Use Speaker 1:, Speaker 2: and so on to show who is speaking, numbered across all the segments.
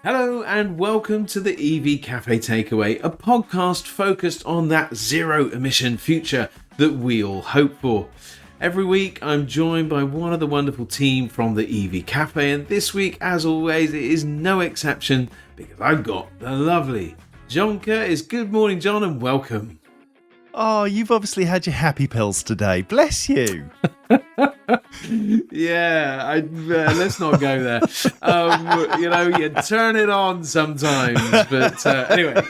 Speaker 1: Hello and welcome to the EV Cafe Takeaway, a podcast focused on that zero-emission future that we all hope for. Every week I'm joined by one of the wonderful team from the EV Cafe, and this week, as always, it is no exception because I've got the lovely John Curtis. Good morning, John, and welcome.
Speaker 2: Oh, you've obviously had your happy pills today. Bless you.
Speaker 1: Yeah, let's not go there. You turn it on sometimes. But anyway,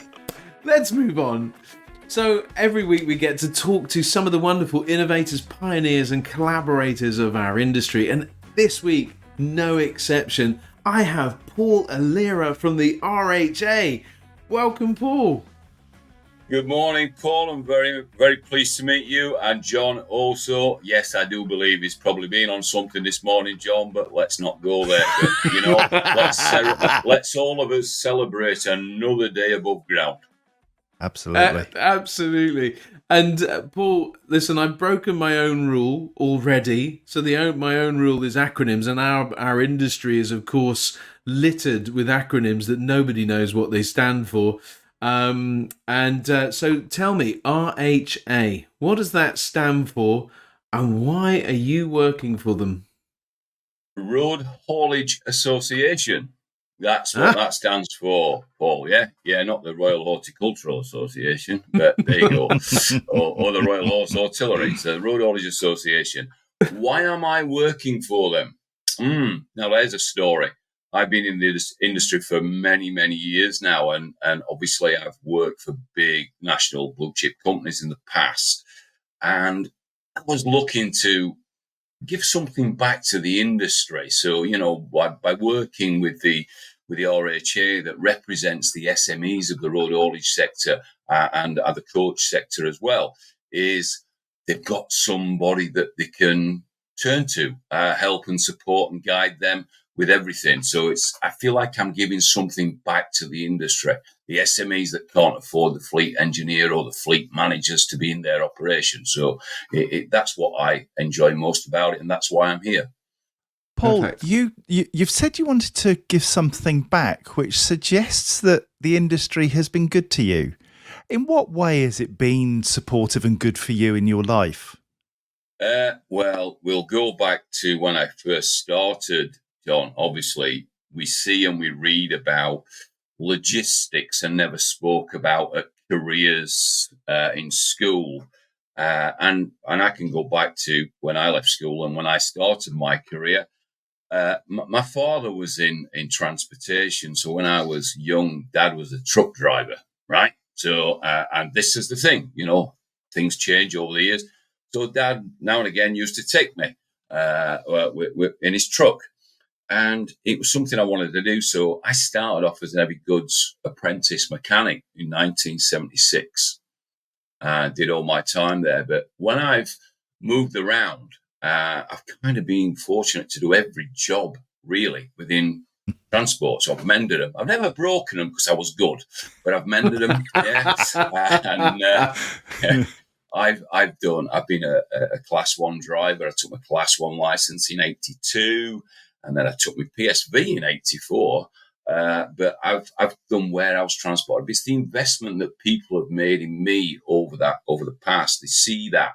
Speaker 1: let's move on. So every week we get to talk to some of the wonderful innovators, pioneers and collaborators of our industry. And this week, no exception, I have Paul Allera from the RHA. Welcome, Paul.
Speaker 3: Good morning, Paul. I'm very, very pleased to meet you. And John also. Yes, I do believe he's probably been on something this morning, John, but let's not go there. But, let's all of us celebrate another day above ground.
Speaker 2: Absolutely.
Speaker 1: Absolutely. And Paul, listen, I've broken my own rule already. So my own rule is acronyms, and our industry is, of course, littered with acronyms that nobody knows what they stand for. So tell me, RHA, what does that stand for, and why are you working for them?
Speaker 3: Road Haulage Association. That's what that stands for, Paul. Yeah, not the Royal Horticultural Association, but there you go, or the Royal Horse Artillery. So the Road Haulage Association. Why am I working for them? Now there's a story. I've been in this industry for many, many years now, and obviously I've worked for big national blue chip companies in the past, and I was looking to give something back to the industry. So, by working with the RHA that represents the SMEs of the road haulage sector and the coach sector as well, is they've got somebody that they can turn to, help and support and guide them with everything. So I feel like I'm giving something back to the industry, the SMEs that can't afford the fleet engineer or the fleet managers to be in their operation. So that's what I enjoy most about it, and that's why I'm here.
Speaker 2: Paul,
Speaker 1: Perfect.
Speaker 2: you've said you wanted to give something back, which suggests that the industry has been good to you. In what way has it been supportive and good for you in your life?
Speaker 3: Well, we'll go back to when I first started, John. Obviously, we see and we read about logistics and never spoke about careers in school. And I can go back to when I left school and when I started my career. My father was in transportation. So when I was young, Dad was a truck driver, right? So, and this is the thing, things change over the years. So Dad now and again used to take me in his truck. And it was something I wanted to do. So I started off as an heavy goods apprentice mechanic in 1976. Did all my time there. But when I've moved around, I've kind of been fortunate to do every job, really, within transport. So I've mended them. I've never broken them because I was good, but I've mended them. I've been a Class 1 driver. I took my Class 1 license in 82. And then I took my PSV in 84. But I've done warehouse transport. It's the investment that people have made in me over the past. They see that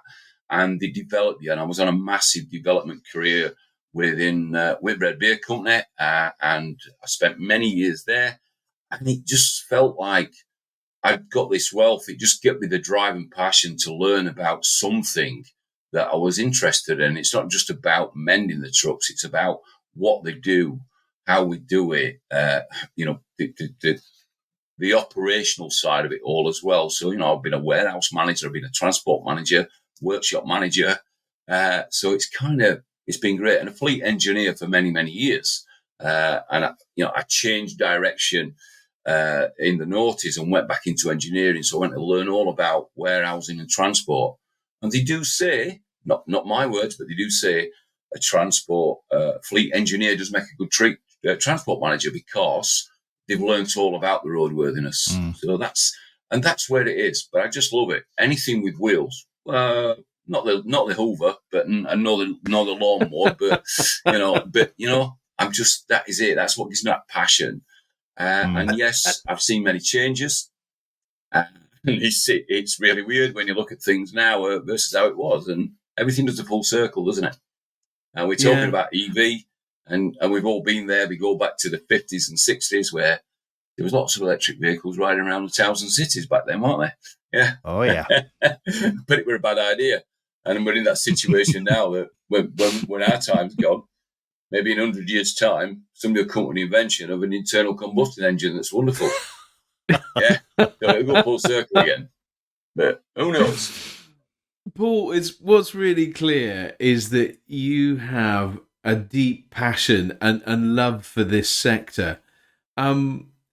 Speaker 3: and they develop you. And I was on a massive development career with Red Beer Company. And I spent many years there. And it just felt like I'd got this wealth. It just gave me the drive and passion to learn about something that I was interested in. It's not just about mending the trucks. It's about what they do, how we do it, the operational side of it all as well. So, I've been a warehouse manager, I've been a transport manager, workshop manager. So it's been great. And a fleet engineer for many, many years. I changed direction in the noughties and went back into engineering. So I went to learn all about warehousing and transport. And they do say, not my words, but they do say, a transport fleet engineer does make a good transport manager because they've learnt all about the roadworthiness. So that's where it is. But I just love it. Anything with wheels. Not the Hoover, but nor the lawnmower. But I'm just, that is it. That's what gives me that passion. And yes, I've seen many changes. It's really weird when you look at things now versus how it was, and everything does a full circle, doesn't it? And we're talking about EV, and we've all been there. We go back to the 50s and 60s where there was lots of electric vehicles riding around the towns and cities back then, weren't they? Yeah.
Speaker 2: Oh, yeah.
Speaker 3: But it were a bad idea. And we're in that situation now that when our time's gone, maybe in 100 years' time, somebody will come with an invention of an internal combustion engine that's wonderful. Yeah. So it'll go full circle again. But who knows?
Speaker 1: Paul, what's really clear is that you have a deep passion and love for this sector.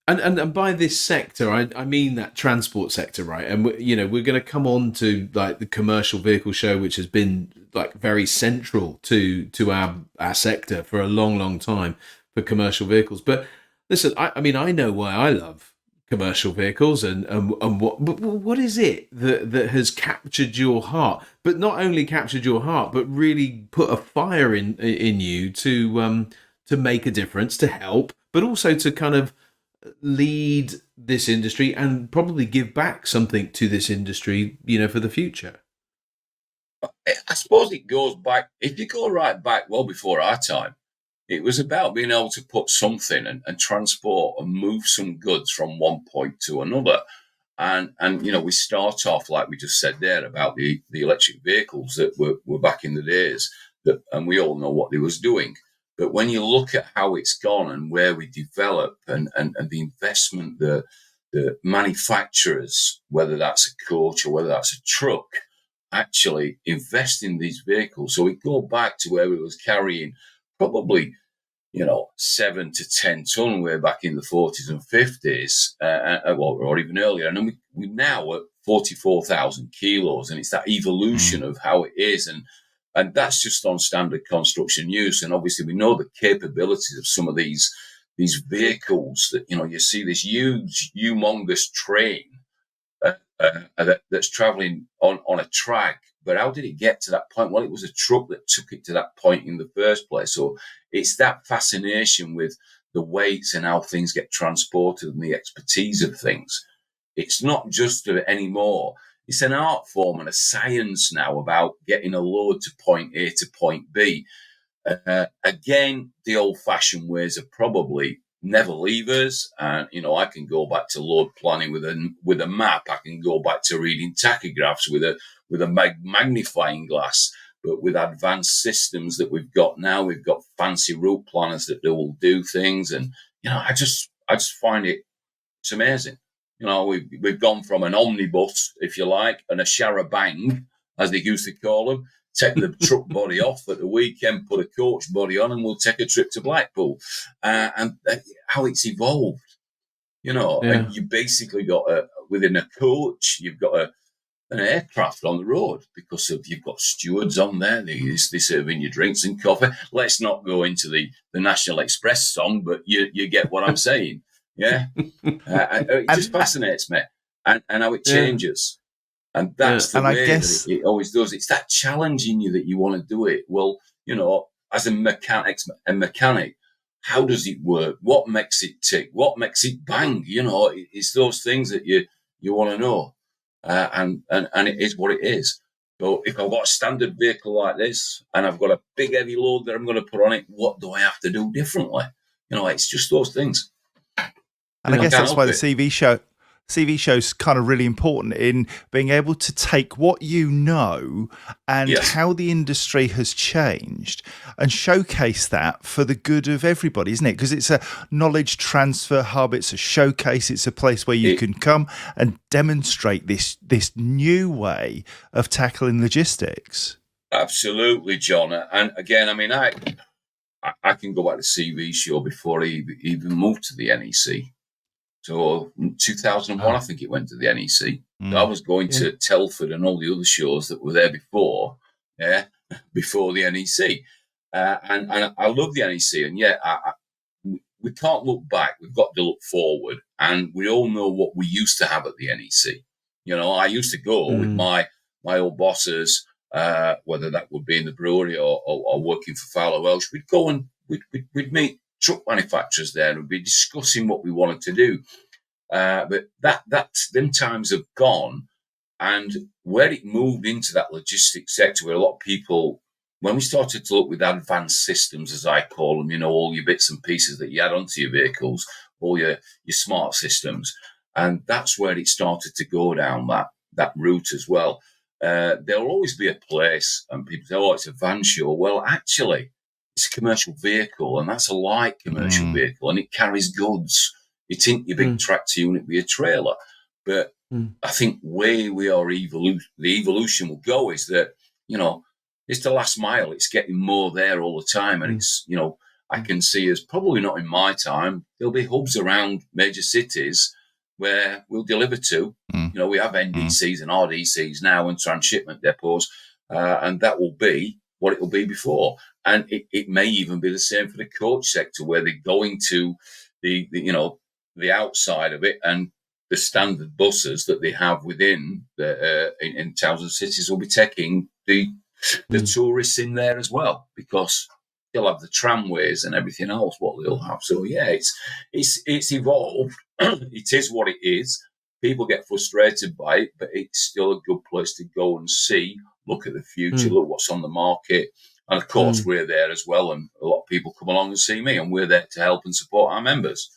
Speaker 1: And by this sector, I mean that transport sector, right? And we're going to come on to like the commercial vehicle show, which has been like very central to our sector for a long time for commercial vehicles. But listen, I mean, I know why I love commercial vehicles and what is it that has captured your heart? But not only captured your heart, but really put a fire in you to make a difference, to help, but also to kind of lead this industry and probably give back something to this industry, for the future.
Speaker 3: I suppose it goes back, if you go right back well before our time, it was about being able to put something and transport and move some goods from one point to another. And we start off, like we just said there, about the electric vehicles that were back in the days, and we all know what they was doing. But when you look at how it's gone and where we develop and the investment, the manufacturers, whether that's a coach or whether that's a truck, actually invest in these vehicles. So we go back to where we was carrying probably, 7 to 10 ton way back in the 40s and 50s, or even earlier. And then we now at 44,000 kilos, and it's that evolution of how it is. And that's just on standard construction use. And obviously we know the capabilities of some of these vehicles that, you see this huge, humongous train that's traveling on a track. But how did it get to that point? Well, it was a truck that took it to that point in the first place. So it's that fascination with the weights and how things get transported and the expertise of things. It's not just anymore. It's an art form and a science now about getting a load to point A to point B. Again, the old-fashioned ways are probably never leave us. And, I can go back to load planning with a map. I can go back to reading tachographs with a magnifying glass. But with advanced systems that we've got now, we've got fancy route planners that will do things. And, I just find it's amazing. We've gone from an omnibus, if you like, and a char-a-bang, as they used to call them, take the truck body off at the weekend, put a coach body on, and we'll take a trip to Blackpool. And how it's evolved, and you basically got within a coach, you've got an aircraft on the road because you've got stewards on there. They're serving you drinks and coffee. Let's not go into the National Express song, but you get what I'm saying. Yeah. It just fascinates me and how it changes. And that's the way that it always does. It's that challenging you that you want to do it. Well, as a mechanic, how does it work? What makes it tick? What makes it bang? It's those things that you want to know. And it is what it is. So if I've got a standard vehicle like this and I've got a big heavy load that I'm going to put on it, what do I have to do differently? It's just those things.
Speaker 2: And I guess that's why the CV show is kind of really important in being able to take what you know and how the industry has changed and showcase that for the good of everybody, isn't it? Because it's a knowledge transfer hub, it's a showcase, it's a place where you can come and demonstrate this new way of tackling logistics.
Speaker 3: Absolutely, John. And again, I mean, I can go back to CV show before I even moved to the NEC. So in 2001, I think it went to the NEC. So I was going to Telford and all the other shows that were there before the NEC. And I love the NEC. And we can't look back. We've got to look forward. And we all know what we used to have at the NEC. I used to go with my old bosses, whether that would be in the brewery or working for Fowler Welsh. We'd go and we'd meet truck manufacturers there, and we'd be discussing what we wanted to do. But them times have gone, and where it moved into that logistics sector, where a lot of people, when we started to look with advanced systems, as I call them, all your bits and pieces that you add onto your vehicles, all your smart systems, and that's where it started to go down that route as well. There'll always be a place, and people say, "Oh, it's a van show." Well, actually, it's a commercial vehicle, and that's a light commercial vehicle, and it carries goods. It ain't your big tractor unit with a trailer. But I think where we are, the evolution will go is that, it's the last mile. It's getting more there all the time. And it's, I can see us, probably not in my time, there'll be hubs around major cities where we'll deliver to. We have NDCs and RDCs now and transshipment depots, and that will be what it will be before. And it may even be the same for the coach sector, where they're going to the outside of it, and the standard buses that they have within in towns and cities will be taking the tourists in there as well, because they'll have the tramways and everything else what they'll have. So yeah, it's evolved. It is what it is. People get frustrated by it, but it's still a good place to go and see, look at the future, look what's on the market. And of course, we're there as well, and a lot of people come along and see me, and we're there to help and support our members.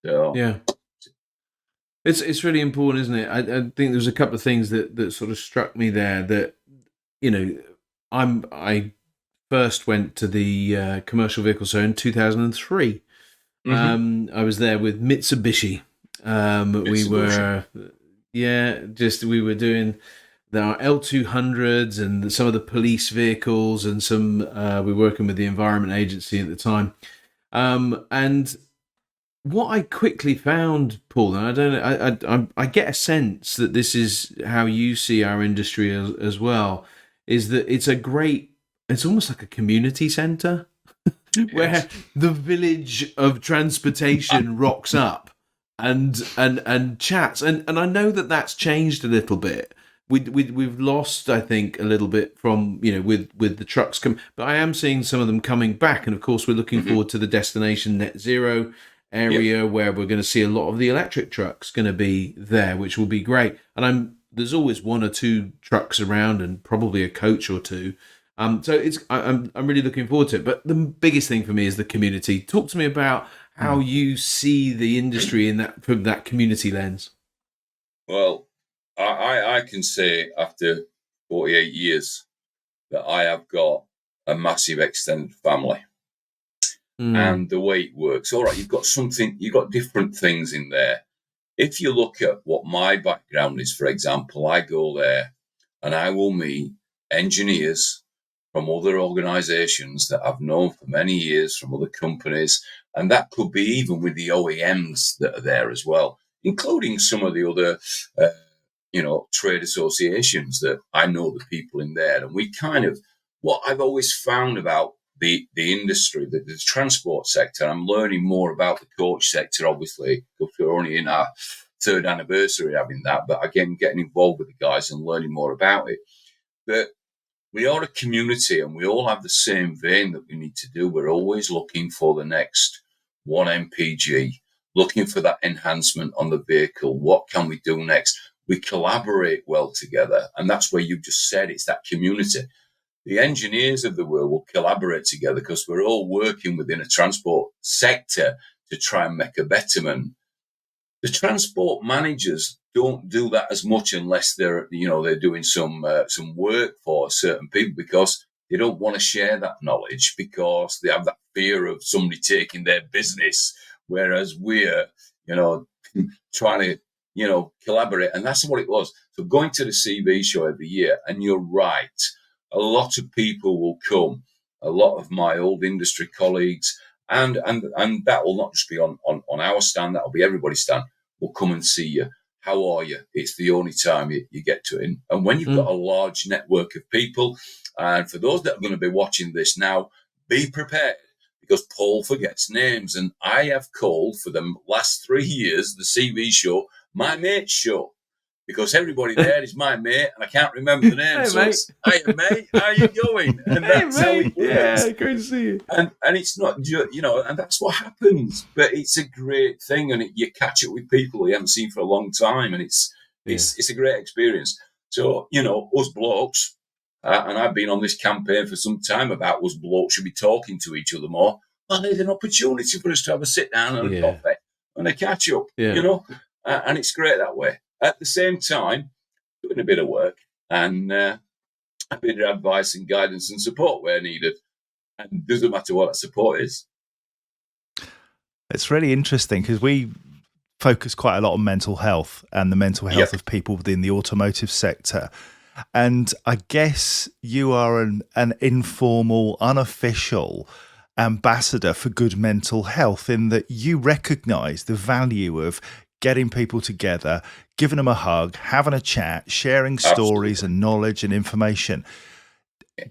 Speaker 3: So
Speaker 1: yeah, it's really important, isn't it? I think there's a couple of things that sort of struck me there. That I first went to the commercial vehicle show in 2003. I was there with Mitsubishi. We were doing our L200s and some of the police vehicles, and some we were working with the Environment Agency at the time. And what I quickly found, Paul, and I get a sense that this is how you see our industry as well, is that it's almost like a community centre where the village of transportation rocks up and chats, and I know that that's changed a little bit. We've lost, I think, a little bit from with the trucks but I am seeing some of them coming back, and of course we're looking forward to the destination net zero area where we're going to see a lot of the electric trucks going to be there, which will be great. And there's always one or two trucks around, and probably a coach or two. So I'm really looking forward to it. But the biggest thing for me is the community. Talk to me about how you see the industry from that community lens.
Speaker 3: Well, I can say after 48 years that I have got a massive extended family. And the way it works, all right, you've got different things in there. If you look at what my background is, for example, I go there and I will meet engineers from other organisations that I've known for many years, from other companies, and that could be even with the OEMs that are there as well, including some of the other, trade associations that I know the people in there. And we what I've always found about the industry, the transport sector, I'm learning more about the coach sector, obviously, because we're only in our third anniversary having that, but again, getting involved with the guys and learning more about it. But we are a community, and we all have the same vein that we need to do. We're always looking for the next 1 mpg, looking for that enhancement on the vehicle. What can we do next? We collaborate well together, and that's where you just said it's that community. The engineers of the world will collaborate together because we're all working within a transport sector to try and make a betterment. The transport managers don't do that as much unless they're doing some work for certain people, because they don't want to share that knowledge because they have that fear of somebody taking their business. Whereas we're, trying to, collaborate, and that's what it was. So going to the CV show every year, and you're right, a lot of people will come, a lot of my old industry colleagues, and that will not just be on our stand, that will be everybody's stand, will come and see you. How are you? It's the only time you get to it. And when you've got a large network of people, and for those that are going to be watching this now, be prepared, because Paul forgets names. And I have called for the last 3 years, the CV show, my mate's show, because everybody there is my mate, and I can't remember the name.
Speaker 1: Hey,
Speaker 3: so
Speaker 1: mate.
Speaker 3: it's, "Hiya, mate, how you going?" And that's how it works.
Speaker 1: Yeah, great to see you.
Speaker 3: And it's not, and that's what happens. But it's a great thing, and you catch up with people you haven't seen for a long time, and it's a great experience. So, us blokes, and I've been on this campaign for some time about us blokes should be talking to each other more. Well, there's an opportunity for us to have a sit down and a coffee and a catch up, and it's great that way. At the same time, doing a bit of work and a bit of advice and guidance and support where needed. And it doesn't matter what that support is.
Speaker 2: It's really interesting because we focus quite a lot on mental health and the mental health of people within the automotive sector. And I guess you are an informal, unofficial ambassador for good mental health, in that you recognise the value of getting people together, giving them a hug, having a chat, sharing stories and knowledge and information.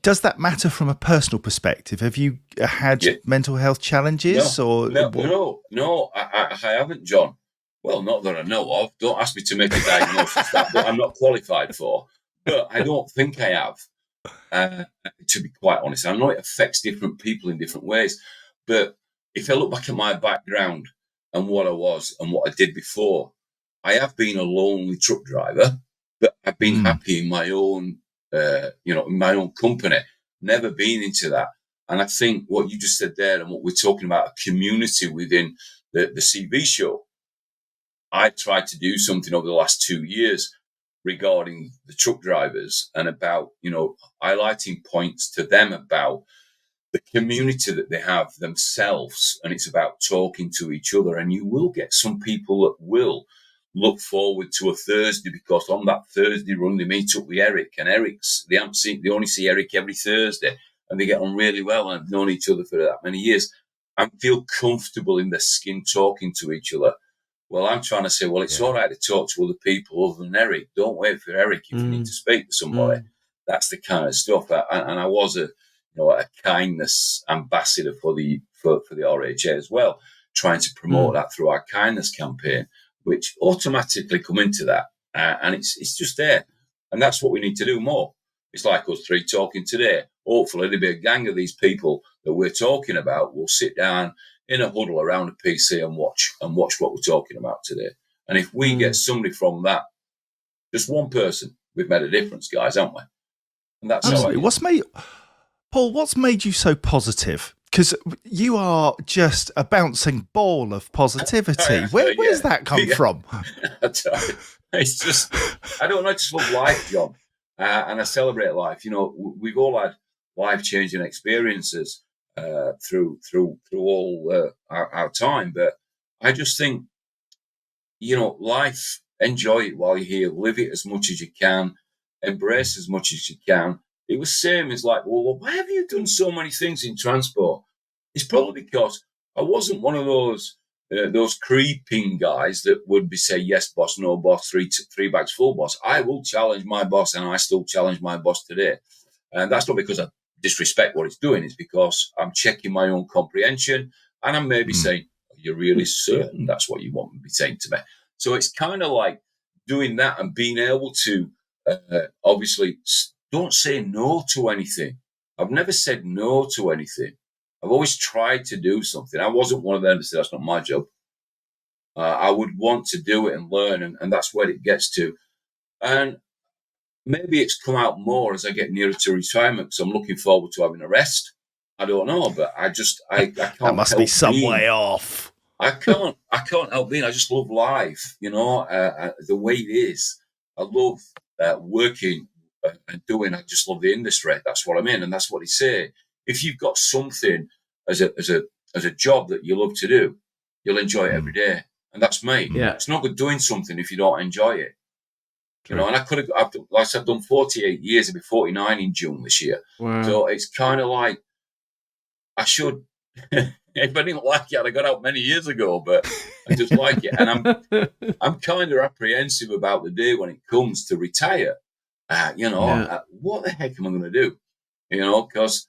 Speaker 2: Does that matter from a personal perspective? Have you had mental health challenges?
Speaker 3: No, I haven't, John. Well, not that I know of. Don't ask me to make a diagnosis that I'm not qualified for. But I don't think I have, to be quite honest. I know it affects different people in different ways. But if I look back at my background and what I was and what I did before, I have been a lonely truck driver, but I've been happy in my own, in my own company. Never been into that. And I think what you just said there and what we're talking about, a community within the CV show, I tried to do something over the last 2 years regarding the truck drivers and about, highlighting points to them about the community that they have themselves. And it's about talking to each other. And you will get some people that will look forward to a Thursday, because on that Thursday run, they meet up with Eric, and they only see Eric every Thursday, and they get on really well and have known each other for that many years and feel comfortable in their skin talking to each other. Well, I'm trying to say, well, it's all right to talk to other people other than Eric. Don't wait for Eric if you need to speak to somebody. That's the kind of stuff. And I was a kindness ambassador for the RHA as well, trying to promote that through our kindness campaign, which automatically come into that. And it's just there. And that's what we need to do more. It's like us three talking today. Hopefully there'll be a gang of these people that we're talking about. We'll sit down in a huddle around a PC and watch what we're talking about today. And if we get somebody from that, just one person, we've made a difference, guys, haven't we? And that's
Speaker 2: absolutely. What's made you so positive? Because you are just a bouncing ball of positivity. Where's that come from?
Speaker 3: It's just, I don't know, I just love life, John. And I celebrate life. We've all had life-changing experiences through all our time. But I just think, life, enjoy it while you're here. Live it as much as you can. Embrace as much as you can. It was same as like, well, why have you done so many things in transport? It's probably because I wasn't one of those creeping guys that would be say, yes, boss, no, boss, three bags full, boss. I will challenge my boss, and I still challenge my boss today. And that's not because I disrespect what it's doing. It's because I'm checking my own comprehension, and I'm maybe saying, are you really certain that's what you want me to be saying to me? So it's kind of like doing that and being able to obviously don't say no to anything. I've never said no to anything. I've always tried to do something. I wasn't one of them that said, that's not my job. I would want to do it and learn, and that's where it gets to. And maybe it's come out more as I get nearer to retirement, because I'm looking forward to having a rest. I don't know, but I can't.
Speaker 2: That must be some way off.
Speaker 3: I can't help being. I just love life, the way it is. I love working and doing. I just love the industry. That's what I'm in, and that's what they say. If you've got something as a job that you love to do, you'll enjoy it every day, and that's me.
Speaker 1: Yeah.
Speaker 3: It's not good doing something if you don't enjoy it. And I've done 48 years. I'll be 49 in June this year.
Speaker 1: Wow.
Speaker 3: So it's kind of like I should. If I didn't like it, I got out many years ago. But I just like it, and I'm kind of apprehensive about the day when it comes to retire. What the heck am I going to do? Because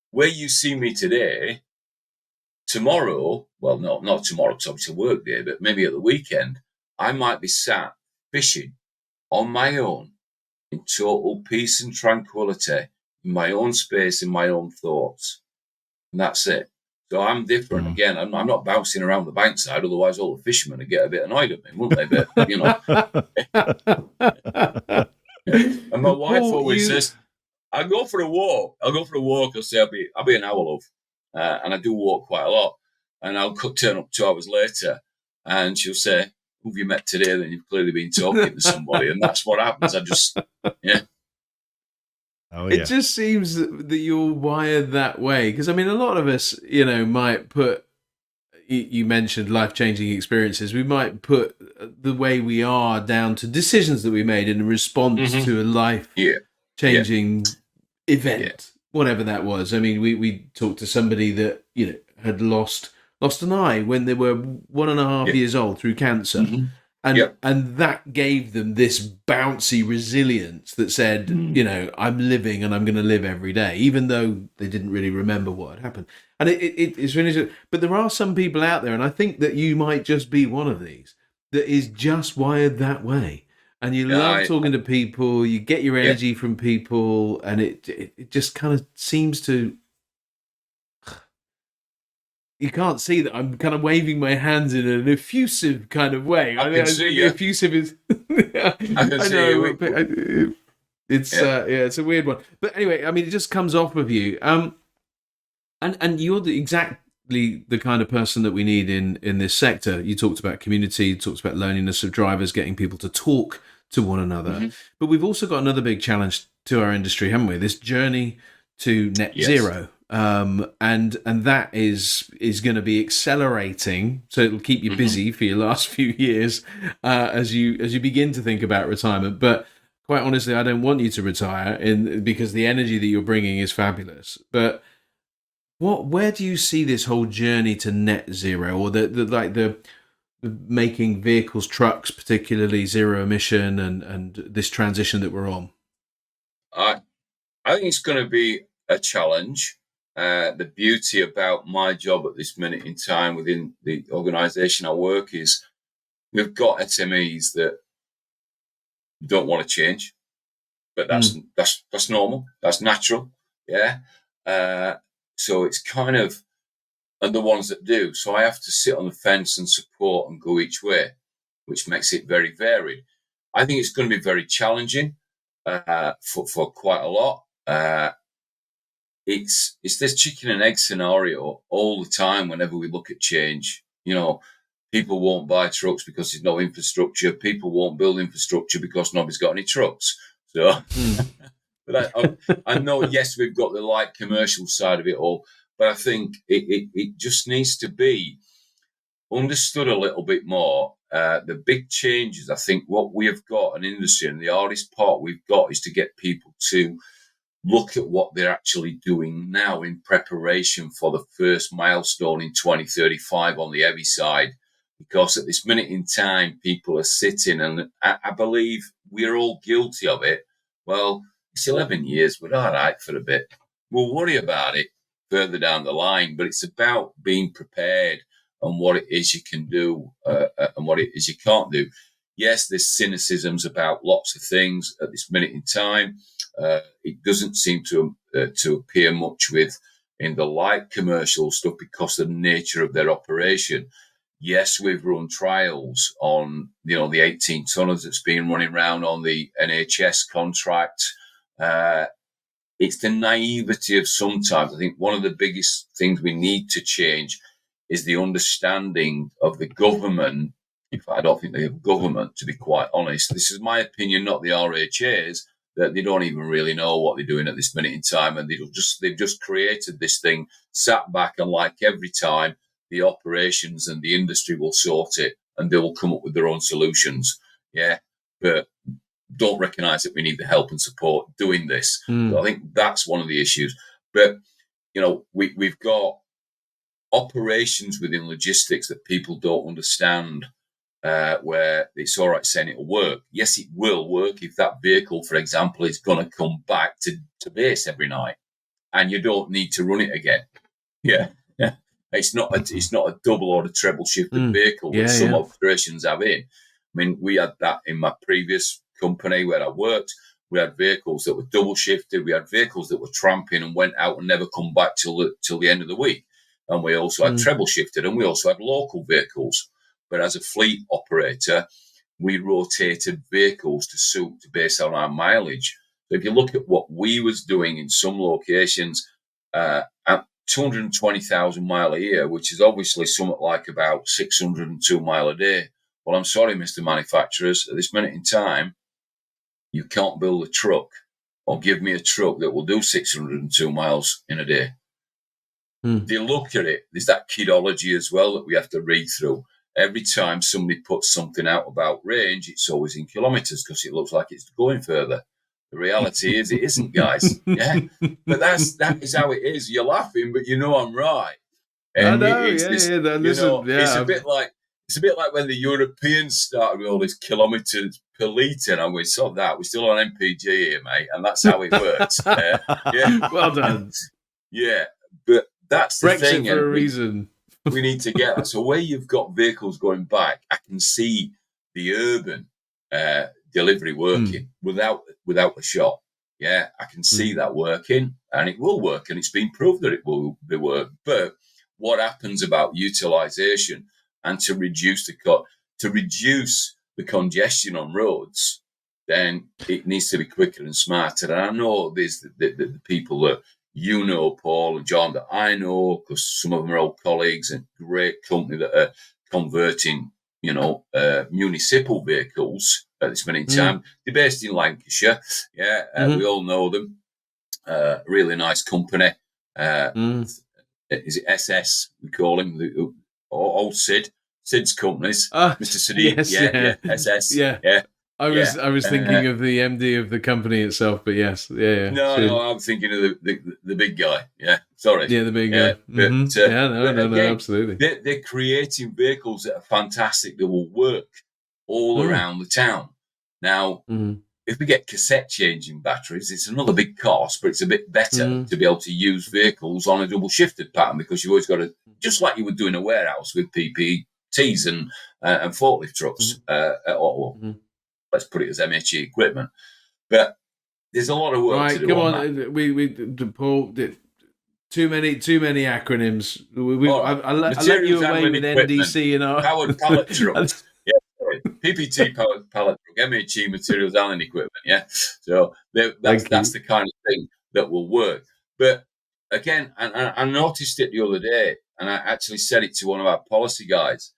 Speaker 3: where you see me today, tomorrow, well, no, not tomorrow because it's a work day, but maybe at the weekend, I might be sat fishing on my own, in total peace and tranquility, in my own space, in my own thoughts. And that's it. So I'm different. Again, I'm not bouncing around the bankside, otherwise all the fishermen would get a bit annoyed at me, wouldn't they? But, And my wife always says, I'll go for a walk. I'll say I'll be an hour, love. And I do walk quite a lot. And I'll turn up 2 hours later and she'll say, who have you met today? Then you've clearly been talking to somebody. And that's what happens.
Speaker 2: Oh, yeah.
Speaker 1: It just seems that you're wired that way. Because, I mean, a lot of us, might put, you mentioned life-changing experiences. We might put the way we are down to decisions that we made in response to a life-changing event, whatever that was. I mean, we talked to somebody that, had lost an eye when they were 1.5 years old through cancer. And that gave them this bouncy resilience that said, I'm living and I'm going to live every day, even though they didn't really remember what had happened. And it's really, but there are some people out there, and I think that you might just be one of these that is just wired that way. And you love talking to people, you get your energy from people, and it just kind of seems to. You can't see that I'm kind of waving my hands in an effusive kind of way.
Speaker 3: I can see you.
Speaker 1: Effusive is.
Speaker 3: I can see you.
Speaker 1: It's it's a weird one. But anyway, I mean, it just comes off of you. And you're exactly the kind of person that we need in this sector. You talked about community, you talked about loneliness of drivers, getting people to talk to one another. But we've also got another big challenge to our industry, haven't we? This journey to net zero. And that is going to be accelerating, so it'll keep you busy for your last few years as you begin to think about retirement. But quite honestly, I don't want you to retire because the energy that you're bringing is fabulous. But where do you see this whole journey to net zero, or the making vehicles, trucks, particularly zero emission, and this transition that we're on?
Speaker 3: I think it's going to be a challenge. The beauty about my job at this minute in time within the organisation I work is we've got SMEs that don't want to change, but that's normal, that's natural, so it's kind of, and the ones that do. So I have to sit on the fence and support and go each way, which makes it very varied. I think it's going to be very challenging for quite a lot. It's this chicken and egg scenario all the time whenever we look at change. People won't buy trucks because there's no infrastructure. People won't build infrastructure because nobody's got any trucks. So, but I know, yes, we've got the light commercial side of it all, but I think it just needs to be understood a little bit more. The big changes, I think what we have got an industry, and the hardest part we've got is to get people to look at what they're actually doing now in preparation for the first milestone in 2035 on the heavy side. Because at this minute in time, people are sitting, and I believe we're all guilty of it. Well, it's 11 years, we're all right for a bit. We'll worry about it further down the line, but it's about being prepared and what it is you can do and what it is you can't do. Yes, there's cynicisms about lots of things at this minute in time. It doesn't seem to appear much in the light commercial stuff because of the nature of their operation. Yes, we've run trials on the 18 tonners that's been running around on the NHS contract. It's the naivety of sometimes. I think one of the biggest things we need to change is the understanding of the government. In fact, I don't think they have government, to be quite honest. This is my opinion, not the RHA's, that they don't even really know what they're doing at this minute in time, and they've just created this thing, sat back, and like every time, the operations and the industry will sort it, and they will come up with their own solutions. Yeah, but don't recognise that we need the help and support doing this. So I think that's one of the issues. But we've got operations within logistics that people don't understand. Where it's all right saying it'll work. Yes, it will work if that vehicle, for example, is going to come back to base every night, and you don't need to run it again. Yeah. It's not a double or a treble shifted vehicle that some operations have in. I mean, we had that in my previous company where I worked, we had vehicles that were double shifted. We had vehicles that were tramping and went out and never come back till the end of the week. And we also had treble shifted, and we also had local vehicles. But as a fleet operator, we rotated vehicles to base on our mileage. So if you look at what we was doing in some locations at 220,000 mile a year, which is obviously somewhat like about 602 mile a day. Well, I'm sorry, Mr. Manufacturers, at this minute in time, you can't build a truck or give me a truck that will do 602 miles in a day. If you look at it, there's that kidology as well that we have to read through. Every time somebody puts something out about range, it's always in kilometres because it looks like it's going further. The reality is it isn't, guys. Yeah, but that is how it is. You're laughing, but you know I'm right. And
Speaker 1: I know,
Speaker 3: it's a bit like when the Europeans started with all these kilometres per litre, and we saw that. We're still on MPG here, mate, and that's how it works. Yeah,
Speaker 1: well done.
Speaker 3: Yeah, but that's the
Speaker 1: Brexit
Speaker 3: thing.
Speaker 1: For a reason.
Speaker 3: We need to get that. So where you've got vehicles going back, I can see the urban delivery working without a shot. Yeah, I can see that working, and it will work, and it's been proved that it will work. But what happens about utilisation and to reduce the congestion on roads, then it needs to be quicker and smarter. And I know there's the people that you know, Paul and John, that I know, because some of them are old colleagues and great company that are converting, municipal vehicles at this minute in time. They're based in Lancashire. Yeah, we all know them. Really nice company. Is it SS? We call him old Sid. Sid's companies. Mr. Sadiq.
Speaker 1: Yes,
Speaker 3: SS.
Speaker 1: Yeah. I was thinking of the MD of the company itself, but yes, yeah.
Speaker 3: No, I'm thinking of the big guy. Yeah, sorry.
Speaker 1: Yeah, the big guy.
Speaker 3: No,
Speaker 1: absolutely.
Speaker 3: They're creating vehicles that are fantastic that will work all around the town. Now, if we get cassette changing batteries, it's another big cost, but it's a bit better to be able to use vehicles on a double shifted pattern, because you've always got to, just like you would do in a warehouse with PPTs and forklift trucks, let's put it as MHE equipment. But there's a lot of work to do.
Speaker 1: Come on. We Paul, too many acronyms. I let you away with NDC and our
Speaker 3: powered pallet trucks. PPT powered pallet truck, MHE materials handling equipment. Yeah, so that's the kind of thing that will work. But again, I noticed it the other day, and I actually said it to one of our policy guys.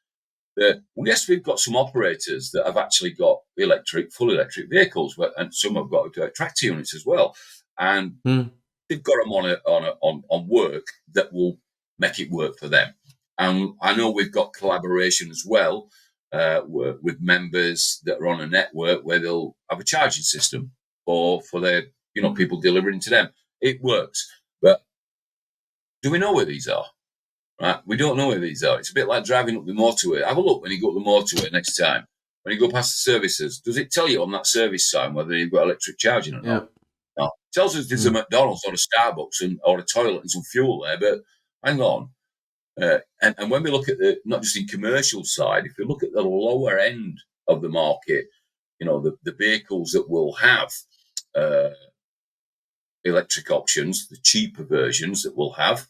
Speaker 3: That yes, we've got some operators that have actually got full electric vehicles, and some have got tractor units as well, and they've got them on work that will make it work for them. And I know we've got collaboration as well with members that are on a network where they'll have a charging system for their people delivering to them. It works, but do we know where these are? Right, we don't know where these are. It's a bit like driving up the motorway. Have a look when you go up the motorway next time. When you go past the services, does it tell you on that service sign whether you've got electric charging or not? No. It tells us there's a McDonald's or a Starbucks or a toilet and some fuel there, but hang on. And when we look at not just in commercial side, if you look at the lower end of the market, the vehicles that will have electric options, the cheaper versions that will have,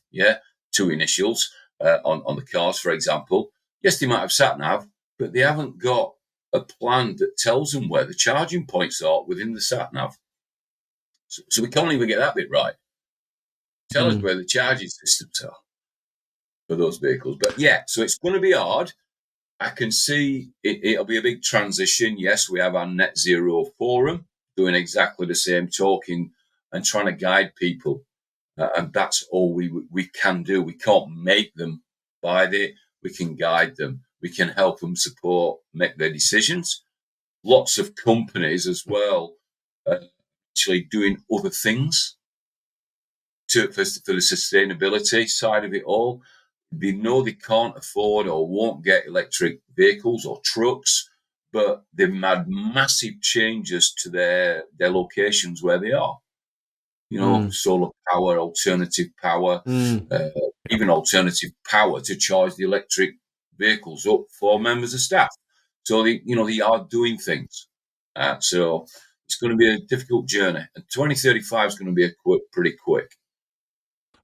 Speaker 3: 2 initials on the cars, for example. Yes, they might have sat-nav, but they haven't got a plan that tells them where the charging points are within the sat-nav. So we can't even get that bit right. Tell us where the charging systems are for those vehicles. But so it's going to be hard. I can see it'll be a big transition. Yes, we have our Net Zero Forum doing exactly the same, talking and trying to guide people. And that's all we can do. We can't make them buy it. We can guide them. We can help them support, make their decisions. Lots of companies as well actually doing other things for the sustainability side of it all. They know they can't afford or won't get electric vehicles or trucks, but they've made massive changes to their locations where they are. Solar power, alternative power, even alternative power to charge the electric vehicles up for members of staff. So they are doing things. So it's going to be a difficult journey. And 2035 is going to be pretty quick.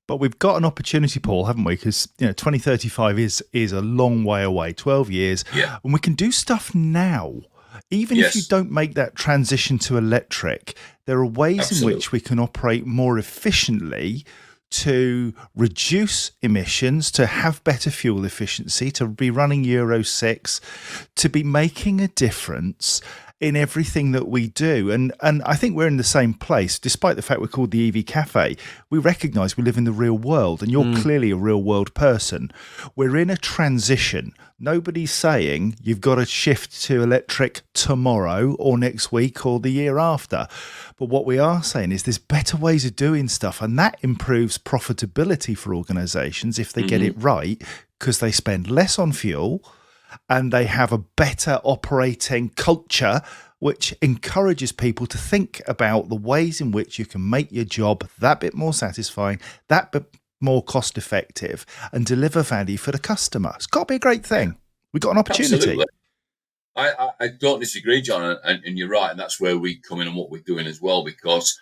Speaker 2: But we've got an opportunity, Paul, haven't we? Because 2035 is a long way away, 12 years, and we can do stuff now. Even if you don't make that transition to electric, there are ways in which we can operate more efficiently to reduce emissions, to have better fuel efficiency, to be running Euro 6, to be making a difference in everything that we do. And I think we're in the same place, despite the fact we're called the EV Cafe. We recognise we live in the real world, and you're clearly a real world person. We're in a transition. Nobody's saying you've got to shift to electric tomorrow or next week or the year after. But what we are saying is there's better ways of doing stuff, and that improves profitability for organisations if they get it right, because they spend less on fuel and they have a better operating culture, which encourages people to think about the ways in which you can make your job that bit more satisfying, that bit more cost effective, and deliver value for the customer. It's got to be a great thing. We've got an opportunity.
Speaker 3: Absolutely. I don't disagree, John, and you're right, and that's where we come in and what we're doing as well, because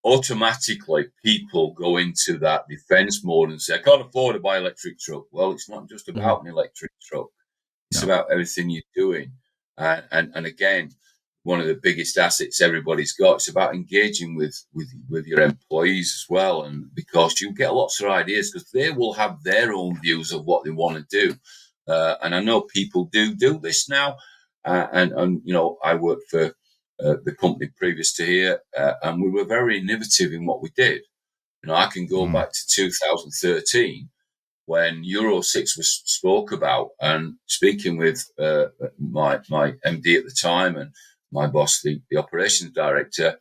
Speaker 3: automatically people go into that defence mode and say, I can't afford to buy an electric truck. Well, it's not just about an electric truck. It's about everything you're doing. And again, one of the biggest assets everybody's got, it's about engaging with your employees as well. And because you get lots of ideas, because they will have their own views of what they want to do. And I know people do this now. And I worked for the company previous to here, and we were very innovative in what we did. I can go back to 2013 when Euro 6 was spoke about, and speaking with my MD at the time and my boss, the operations director,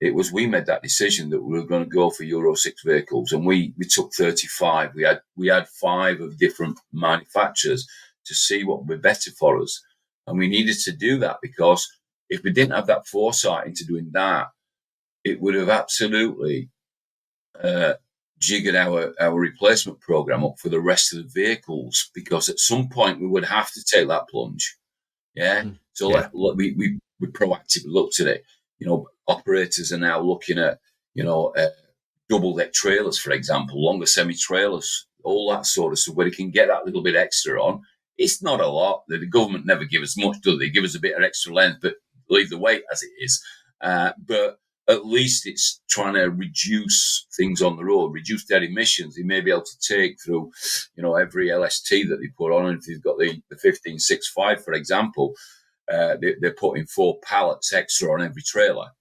Speaker 3: we made that decision that we were going to go for Euro 6 vehicles, and we took 35. We had 5 of different manufacturers to see what would be better for us, and we needed to do that because if we didn't have that foresight into doing that, it would have absolutely jiggered our replacement program up for the rest of the vehicles, because at some point we would have to take that plunge. We proactively looked at it. Operators are now looking at double deck trailers, for example, longer semi trailers, all that sort of stuff, where they can get that little bit extra on. It's not a lot. The government never give us much, do they? Give us a bit of extra length, but leave the weight as it is. But at least it's trying to reduce things on the road, reduce their emissions. They may be able to take through, every LST that they put on. And if they've got the 1565, for example, they're putting 4 pallets extra on every trailer.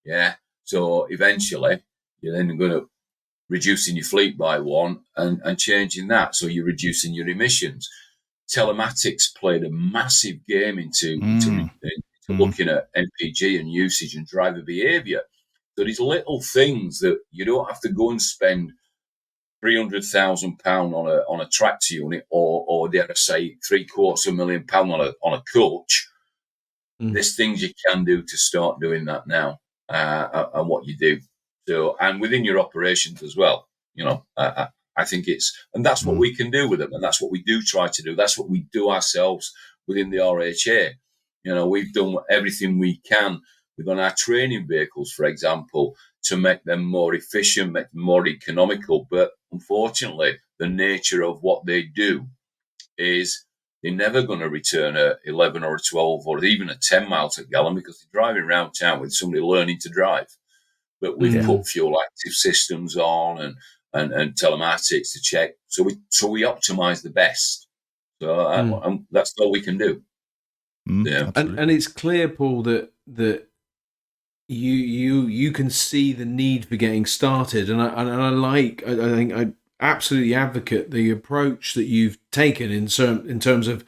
Speaker 3: Yeah. So eventually you're then going to reducing your fleet by 1 and changing that. So you're reducing your emissions. Telematics played a massive game into looking at MPG and usage and driver behaviour. So these little things that you don't have to go and spend £300,000 on a tractor unit, or dare I say £750,000 on a coach. There's things you can do to start doing that now, and what you do. So, and within your operations as well, I think and that's what we can do with them, and that's what we do try to do. That's what we do ourselves within the RHA. We've done everything we can within our training vehicles, for example, to make them more efficient, make them more economical. But unfortunately, the nature of what they do is they're never going to return a 11 or a 12 or even a 10 miles a gallon, because they're driving around town with somebody learning to drive. But we've put fuel active systems on and telematics to check. So we optimize the best. So and that's all we can do.
Speaker 1: And it's clear, Paul, that you can see the need for getting started, and I think I absolutely advocate the approach that you've taken in terms of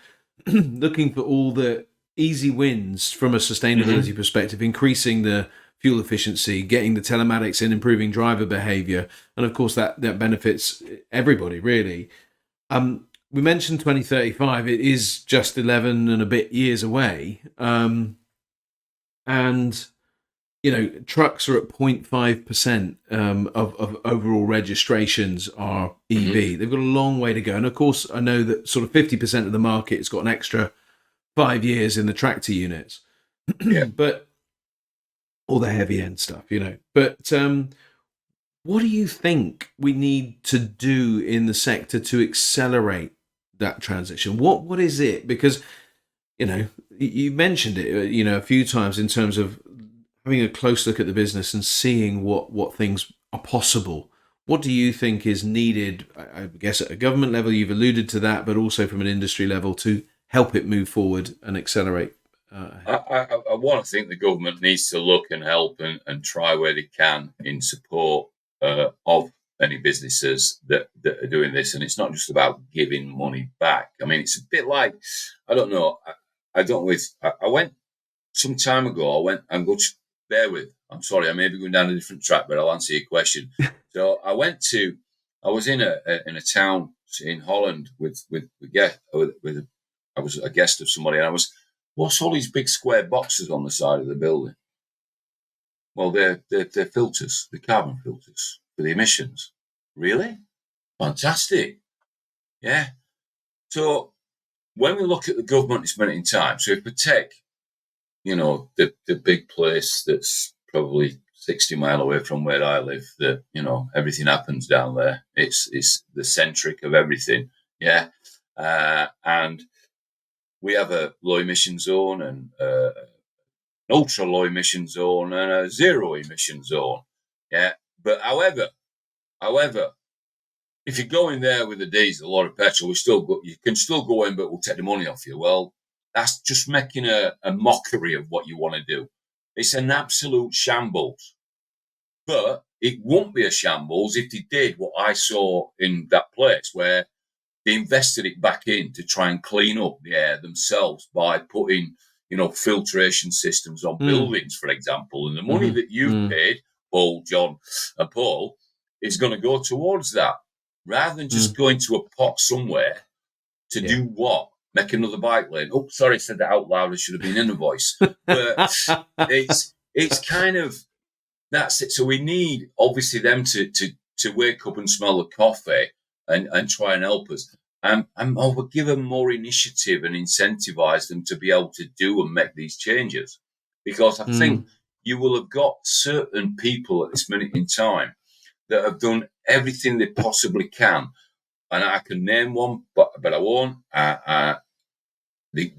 Speaker 1: looking for all the easy wins from a sustainability perspective, increasing the fuel efficiency, getting the telematics in, improving driver behaviour, and of course that benefits everybody really. We mentioned 2035. It is just 11 and a bit years away. And, trucks are at 0.5% of overall registrations are EV. They've got a long way to go. And, of course, I know that sort of 50% of the market has got an extra 5 years in the tractor units. But all the heavy end stuff, But what do you think we need to do in the sector to accelerate that transition? What is it? Because you mentioned it, a few times in terms of having a close look at the business and seeing what things are possible. What do you think is needed? I guess at a government level, you've alluded to that, but also from an industry level to help it move forward and accelerate.
Speaker 3: I want to think the government needs to look and help and try where they can in support of any businesses that are doing this. And it's not just about giving money back. I mean, it's a bit like, I don't know. I went some time ago. I'm going to bear with. I'm sorry, I may be going down a different track, but I'll answer your question. So I was in a town in Holland I was a guest of somebody, and what's all these big square boxes on the side of the building? Well, they're filters, the carbon filters for the emissions. Really? Fantastic. Yeah. So when we look at the government at this minute in time, so if we take, the big place that's probably 60 miles away from where I live, that, everything happens down there. It's the centric of everything. Yeah. And we have a low emission zone and an ultra low emission zone and a zero emission zone. Yeah. But however, if you go in there with a diesel or a petrol, you can still go in, but we'll take the money off you. Well, that's just making a mockery of what you want to do. It's an absolute shambles. But it won't be a shambles if they did what I saw in that place, where they invested it back in to try and clean up the air themselves by putting, filtration systems on buildings, for example. And the money that you've paid, Paul, John, and Paul, is going to go towards that, rather than just going to a pot somewhere to do what? Make another bike lane. Oh, sorry, I said that out loud. I should have been in the voice. But it's kind of, that's it. So we need, obviously, them to wake up and smell the coffee and try and help us. And we'll give them more initiative and incentivize them to be able to do and make these changes. Because I think you will have got certain people at this minute in time that have done everything they possibly can. And I can name one, but I won't. They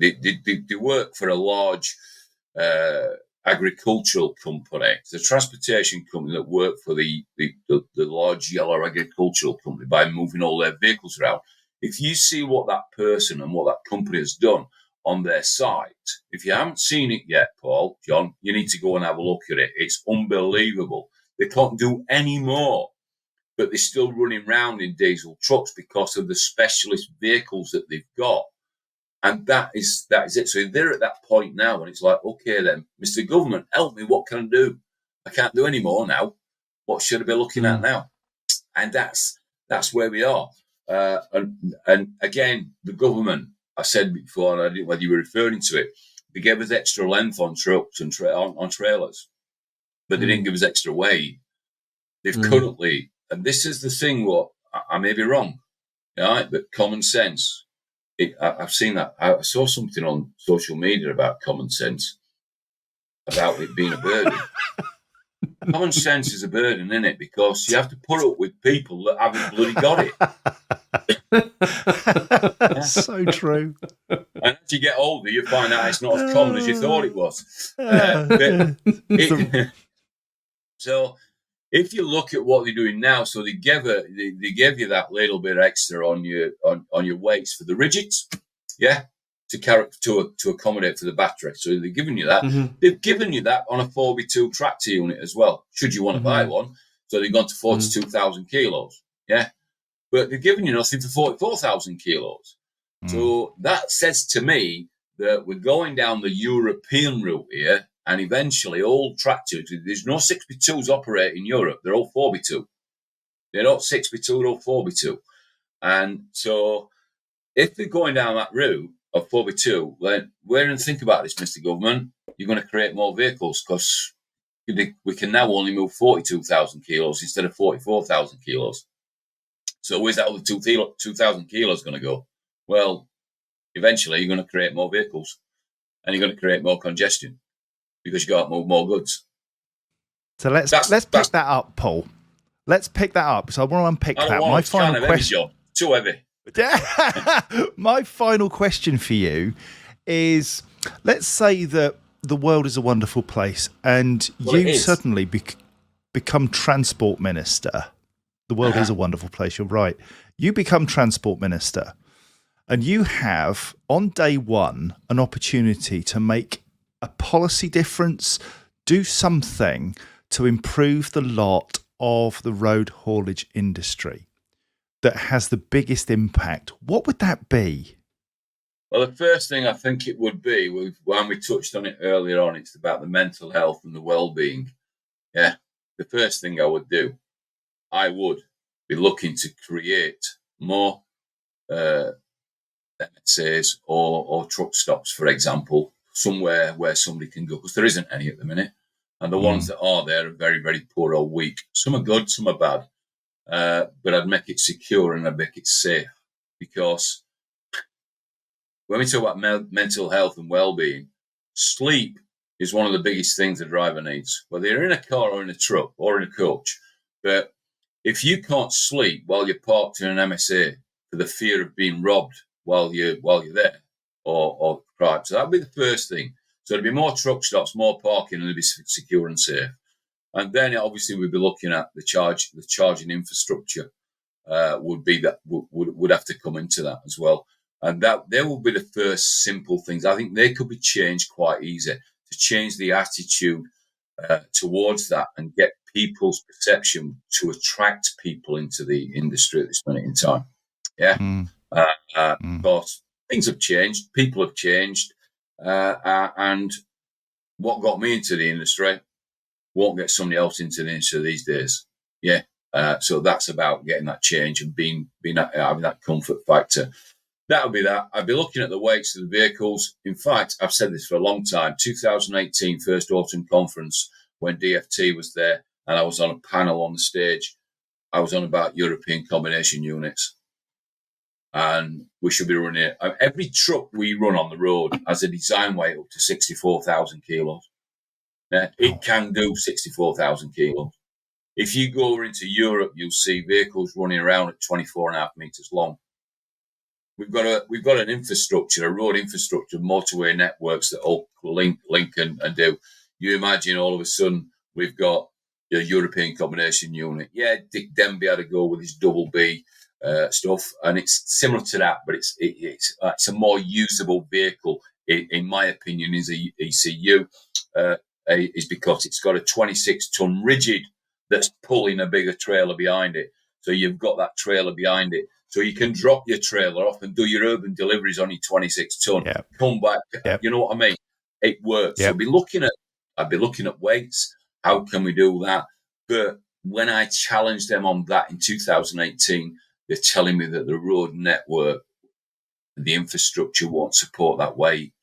Speaker 3: work for a large agricultural company. It's a transportation company that work for the large yellow agricultural company by moving all their vehicles around. If you see what that person and what that company has done on their site, if you haven't seen it yet, Paul, John, you need to go and have a look at it. It's unbelievable. They can't do any more, but they're still running around in diesel trucks because of the specialist vehicles that they've got. And that is it. So they're at that point now, and it's like, okay, then, Mr. Government, help me. What can I do? I can't do any more now. What should I be looking at now? And that's where we are. And again, the government, I said before, and I didn't know whether you were referring to it, they gave us extra length on trucks and on trailers, but they didn't give us extra weight. They've currently, and this is the thing, what I may be wrong, right? But common sense. I've seen that. I saw something on social media about common sense, about it being a burden. Common sense is a burden, isn't it? Because you have to put up with people that haven't bloody got
Speaker 2: it. So true.
Speaker 3: And as you get older, you find out it's not as common as you thought it was. So if you look at what they're doing now, so they give you that little bit extra on your weights for the rigids, yeah, to accommodate for the battery. So they're giving you that. They've given you that on a 4x2 tractor unit as well, should you want to buy one. So they've gone to 42,000 kilos, yeah. But they're giving you nothing for 44,000 kilos. So that says to me that we're going down the European route here. And eventually, all tractors, there's no 6x2s operate in Europe. They're all 4x2. They're not 6x2, they're all 4x2. And so if they're going down that route of 4x2, then where and think about this, Mr. Government, you're going to create more vehicles because we can now only move 42,000 kilos instead of 44,000 kilos. So where's that other 2,000 kilos going to go? Well, eventually, you're going to create more vehicles and you're going to create more congestion. because you got more goods.
Speaker 2: So let's pick that up, Paul. Let's pick that up. So I want to unpick that. My final question.
Speaker 3: Heavy, too heavy.
Speaker 2: My final question for you is: let's say that the world is a wonderful place, and you suddenly become transport minister. The world is a wonderful place. You're right. You become transport minister, and you have on day one an opportunity to make a policy difference, do something to improve the lot of the road haulage industry that has the biggest impact. What would that be?
Speaker 3: Well, the first thing I think it would be, when we touched on it earlier on, it's about the mental health and the well-being. Yeah. The first thing I would do, I would be looking to create more MSAs or truck stops, for example, somewhere where somebody can go, because there isn't any at the minute. And the ones that are there are very, very poor or weak. Some are good, some are bad. But I'd make it secure and I'd make it safe, because when we talk about mental health and well-being, sleep is one of the biggest things a driver needs, whether you're in a car or in a truck or in a coach. But if you can't sleep while you're parked in an MSA for the fear of being robbed while you're there or crime, so that'd be the first thing. So there'd be more truck stops, more parking, and it'd be secure and safe. And then obviously we'd be looking at the charging infrastructure would have to come into that as well. And that there will be the first simple things. I think they could be changed quite easy to change the attitude towards that and get people's perception to attract people into the industry at this minute in time. Yeah. Because things have changed, people have changed, and what got me into the industry won't get somebody else into the industry these days. Yeah. So that's about getting that change and having that comfort factor. That would be that. I'd be looking at the weights of the vehicles. In fact, I've said this for a long time. 2018 First Autumn Conference, when DFT was there, and I was on a panel on the stage, I was on about European combination units. And we should be running it. Every truck we run on the road has a design weight up to 64,000 kilos. It can do 64,000 kilos. If you go over into Europe, you'll see vehicles running around at 24.5 meters long. We've got an infrastructure, a road infrastructure, motorway networks that all link and do. You imagine all of a sudden we've got a European combination unit. Yeah, Dick Denby had to go with his double B stuff, and it's similar to that, but it's a more usable vehicle, in my opinion, is a ECU. Is because it's got a 26-ton rigid that's pulling a bigger trailer behind it. So you've got that trailer behind it. So you can drop your trailer off and do your urban deliveries on your 26-ton. Yep. Come back. Yep. You know what I mean? It works. Yep. So I'd be looking at weights. How can we do that? But when I challenged them on that in 2018, they're telling me that the road network, the infrastructure won't support that weight.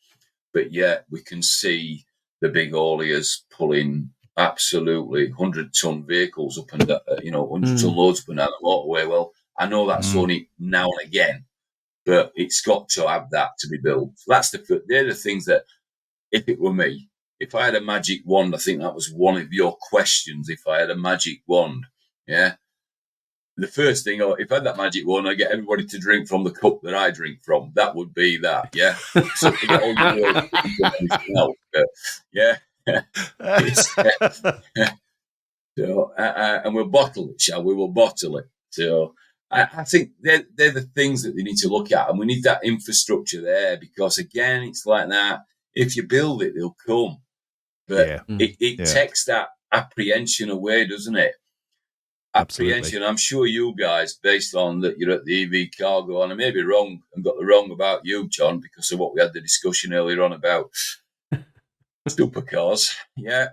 Speaker 3: But yet we can see the big hauliers pulling absolutely 100-ton vehicles up and 100-ton loads up and down the motorway. Well, I know that's only now and again, but it's got to have that to be built. So they're the things that, if it were me, if I had a magic wand, I think that was one of your questions. If I had a magic wand, yeah, the first thing, if I had that magic wand, I'd get everybody to drink from the cup that I drink from. That would be that, yeah. So to get all the yeah. So, and we'll bottle it, shall we? We'll bottle it. So I think they're the things that they need to look at, and we need that infrastructure there, because again, it's like that. If you build it, they'll come, but it takes that apprehension away, doesn't it? Apprehension. Absolutely. I'm sure you guys, based on that, you're at the EV Cargo, and I may be wrong and got the wrong about you, John, because of what we had the discussion earlier on about supercars. Yeah.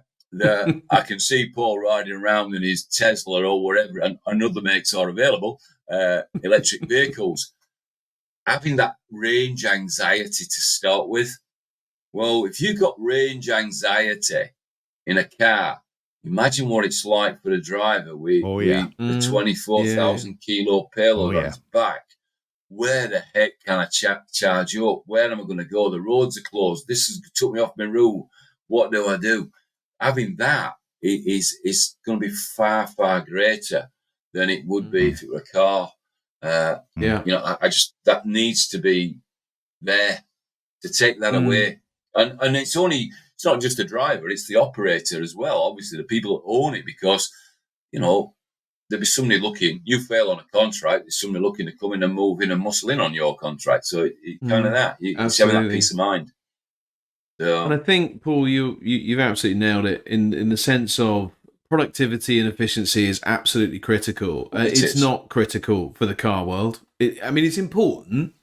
Speaker 3: I can see Paul riding around in his Tesla or wherever, and other makes are available, electric vehicles. Having that range anxiety to start with. Well, if you've got range anxiety in a car, imagine what it's like for a driver with the 24,000 kilo payload on his back. Where the heck can I charge up? Where am I going to go? The roads are closed. This has took me off my route. what do I do? Having that is going to be far, far greater than it would be if it were a car. I just, that needs to be there to take that away. And it's not just the driver, it's the operator as well. Obviously, the people that own it, because, there'll be somebody looking, you fail on a contract, there's somebody looking to come in and move in and muscle in on your contract. So it kind of that. It's having that peace of mind. So,
Speaker 1: and I think, Paul, you've absolutely nailed it in the sense of productivity and efficiency is absolutely critical. It's not critical for the car world. It's important,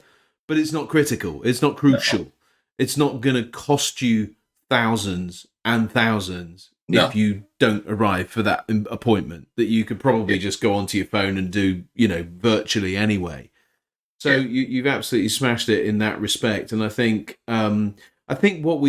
Speaker 1: but it's not critical. It's not crucial. No. It's not going to cost you thousands and thousands if you don't arrive for that appointment that you could probably just go onto your phone and do, virtually anyway. So you've absolutely smashed it in that respect. And I think what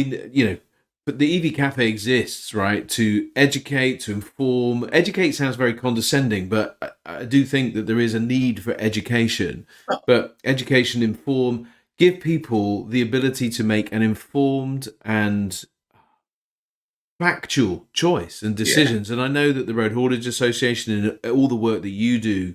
Speaker 1: but the EV Cafe exists, right, to educate, to inform. Educate sounds very condescending, but I do think that there is a need for education. But education, inform, give people the ability to make an informed and factual choice and decisions. And I know that the Road Haulage Association and all the work that you do,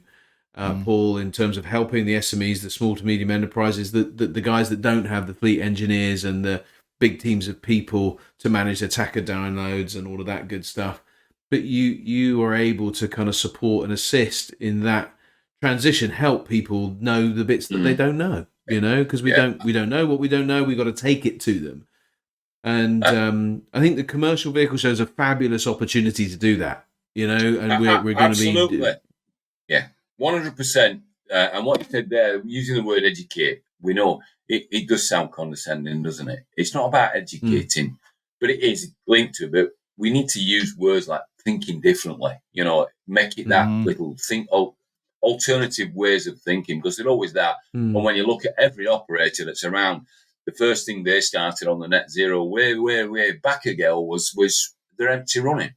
Speaker 1: Paul, in terms of helping the SMEs, the small to medium enterprises, the guys that don't have the fleet engineers and the big teams of people to manage their tacker downloads and all of that good stuff. But you are able to kind of support and assist in that transition, help people know the bits that they don't know, because we don't know what we don't know. We've got to take it to them. And I think the commercial vehicle show is a fabulous opportunity to do that, and we're going to be...
Speaker 3: Yeah, 100%. And what you said there, using the word educate, we know it does sound condescending, doesn't it? It's not about educating, but it is linked to it. But we need to use words like thinking differently, make it that little alternative ways of thinking, because there's always that. And when you look at every operator that's around, the first thing they started on the net zero way back ago was their empty running.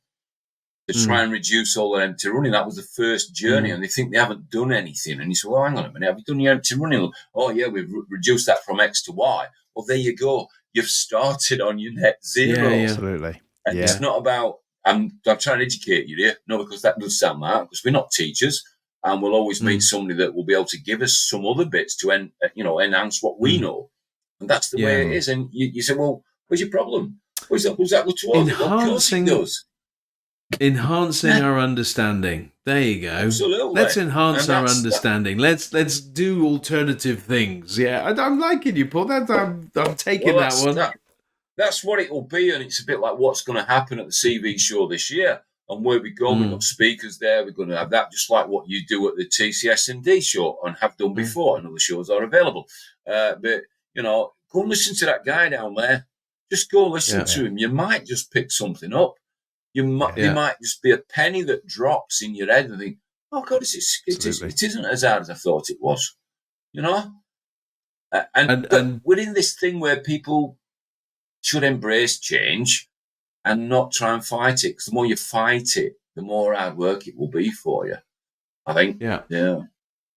Speaker 3: To try and reduce all their empty running. That was the first journey, and they think they haven't done anything. And you say, well, hang on a minute, have you done your empty running? Oh, yeah, we've reduced that from X to Y. Well, there you go. You've started on your net zero.
Speaker 2: Yeah, absolutely.
Speaker 3: And it's not about, I'm trying to educate you here. No, because that does sound like, because we're not teachers, and we'll always meet somebody that will be able to give us some other bits to enhance what we know. And that's the way it is. And you say, well, where's your problem? Was that towards it? Well, of course it does.
Speaker 1: Enhancing our understanding. There you go.
Speaker 3: Absolutely.
Speaker 1: Let's enhance our understanding. Let's do alternative things. Yeah, I'm liking you, Paul. I'm taking that one.
Speaker 3: That's what it will be, and it's a bit like what's going to happen at the CV show this year. And where we go, we've got speakers there. We're going to have that, just like what you do at the TCS&D show and have done before, and other shows are available. But go and listen to that guy down there. Just go listen to him. You might just pick something up. You might just be a penny that drops in your head and think, oh, God, it isn't as hard as I thought it was, And we're in this thing where people should embrace change and not try and fight it, because the more you fight it, the more hard work it will be for you, I think. Yeah.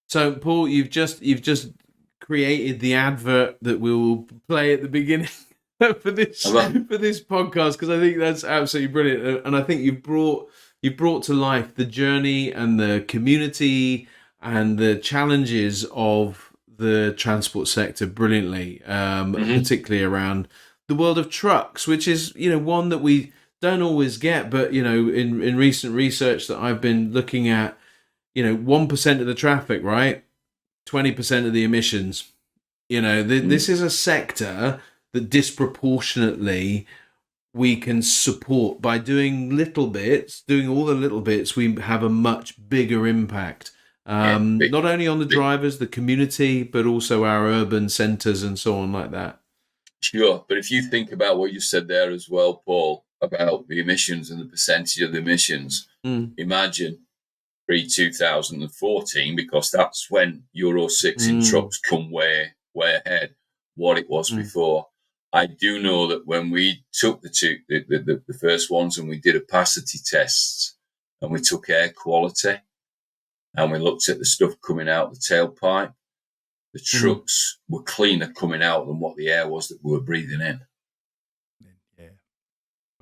Speaker 1: So, Paul, you've just created the advert that we'll play at the beginning for this podcast, because I think that's absolutely brilliant, and I think you've brought to life the journey and the community and the challenges of the transport sector brilliantly, particularly around the world of trucks, which is one that we don't always get, but in recent research that I've been looking at, 1% of the traffic, right, 20% of the emissions. This is a sector that disproportionately we can support by doing all the little bits. We have a much bigger impact, not only on the drivers, the community, but also our urban centres and so on like that.
Speaker 3: Sure, but if you think about what you said there as well, Paul, about the emissions and the percentage of the emissions, imagine pre-2014, because that's when Euro 6 in trucks come way ahead what it was before. I do know that when we took the first ones and we did opacity tests and we took air quality and we looked at the stuff coming out the tailpipe, the trucks were cleaner coming out than what the air was that we were breathing in.
Speaker 2: Yeah.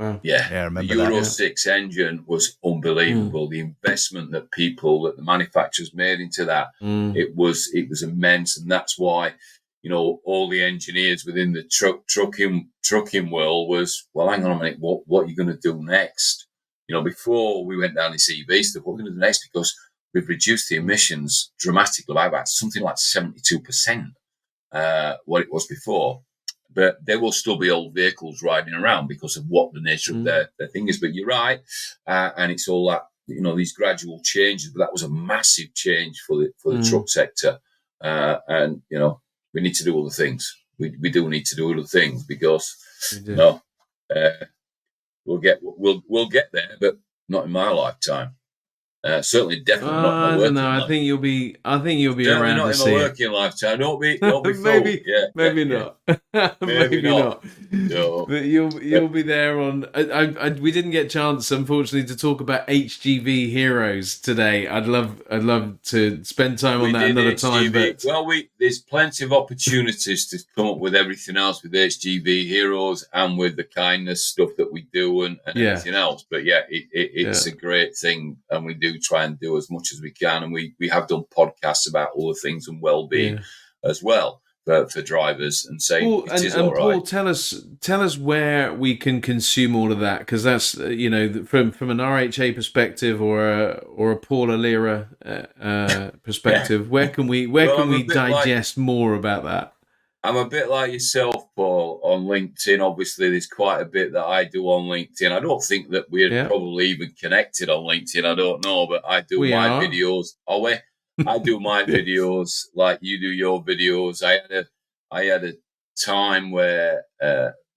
Speaker 1: Wow.
Speaker 3: Yeah,
Speaker 2: I remember
Speaker 3: the Euro
Speaker 2: that.
Speaker 3: 6 engine was unbelievable. The investment that the manufacturers made into that, it was immense, and that's why, all the engineers within the trucking world was, well, hang on a minute, what are you going to do next? Before we went down this EV stuff, what we're going to do next, because we've reduced the emissions dramatically by about something like 72%, what it was before. But there will still be old vehicles riding around because of what the nature of their thing is. But you're right, and it's all that, these gradual changes. But that was a massive change for the truck sector, and we need to do other things. We do need to do other things, because we'll get there, but not in my lifetime. Certainly, definitely not in my working life.
Speaker 1: I think you'll be
Speaker 3: Certainly
Speaker 1: around
Speaker 3: not
Speaker 1: to
Speaker 3: in
Speaker 1: see
Speaker 3: my
Speaker 1: it.
Speaker 3: working lifetime. Don't be fooled.
Speaker 1: Maybe not. Maybe not.
Speaker 3: No.
Speaker 1: But you'll be there on. We didn't get a chance, unfortunately, to talk about HGV heroes today. I'd love to spend time on that another time. But
Speaker 3: there's plenty of opportunities to come up with everything else with HGV heroes and with the kindness stuff that we do and everything else. But it's a great thing, and we do try and do as much as we can, and we have done podcasts about all the things and well-being as well for drivers, and say it is all right.
Speaker 1: Paul, tell us where we can consume all of that, because that's from an RHA perspective or a Paul Allera perspective. Where can we digest more about that?
Speaker 3: I'm a bit like yourself, Paul, on LinkedIn. Obviously, there's quite a bit that I do on LinkedIn. I don't think that we're probably even connected on LinkedIn. I don't know, but I do my videos. I do my videos like you do your videos. I had a time where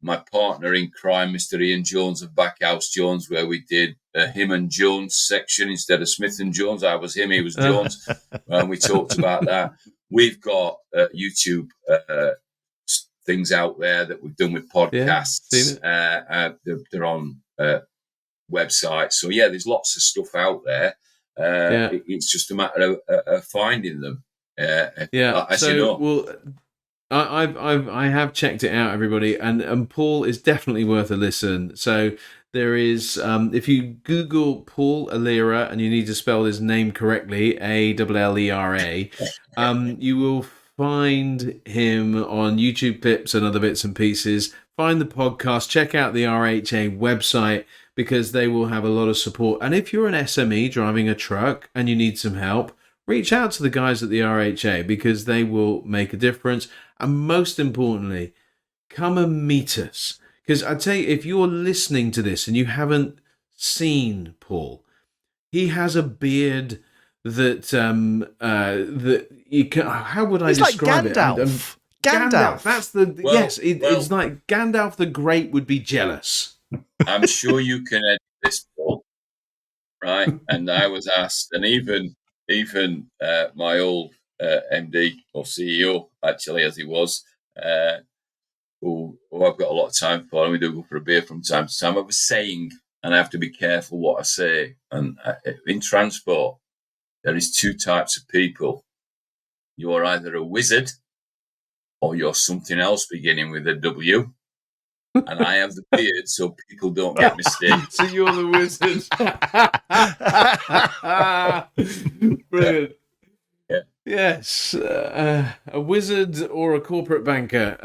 Speaker 3: my partner in crime, Mr. Ian Jones of Backhouse Jones, where we did him and Jones section instead of Smith and Jones. I was him, he was Jones, and we talked about that. We've got YouTube things out there that we've done with podcasts. They're on websites. So, there's lots of stuff out there. It's just a matter of finding them.
Speaker 1: I have checked it out, everybody, and Paul is definitely worth a listen. So there is, if you Google Paul Allera, and you need to spell his name correctly, Allera, you will find him on YouTube clips and other bits and pieces. Find the podcast, check out the RHA website, because they will have a lot of support. And if you're an SME driving a truck and you need some help, reach out to the guys at the RHA, because they will make a difference. And most importantly, come and meet us. Because I tell you, if you're listening to this and you haven't seen Paul, he has a beard that you can. How would I describe
Speaker 2: it? Gandalf. Gandalf.
Speaker 1: That's it's like Gandalf the Great would be jealous.
Speaker 3: I'm sure you can edit this, Paul. Right? And I was asked, and even my old MD or CEO, actually, as he was, who I've got a lot of time for, and we do go for a beer from time to time. I was saying, and I have to be careful what I say, and in transport, there is two types of people. You are either a wizard or you're something else beginning with a W. And I have the beard, so people don't get mistaken.
Speaker 1: So you're the wizard. Brilliant.
Speaker 3: Yeah.
Speaker 1: Yes, a wizard or a corporate banker.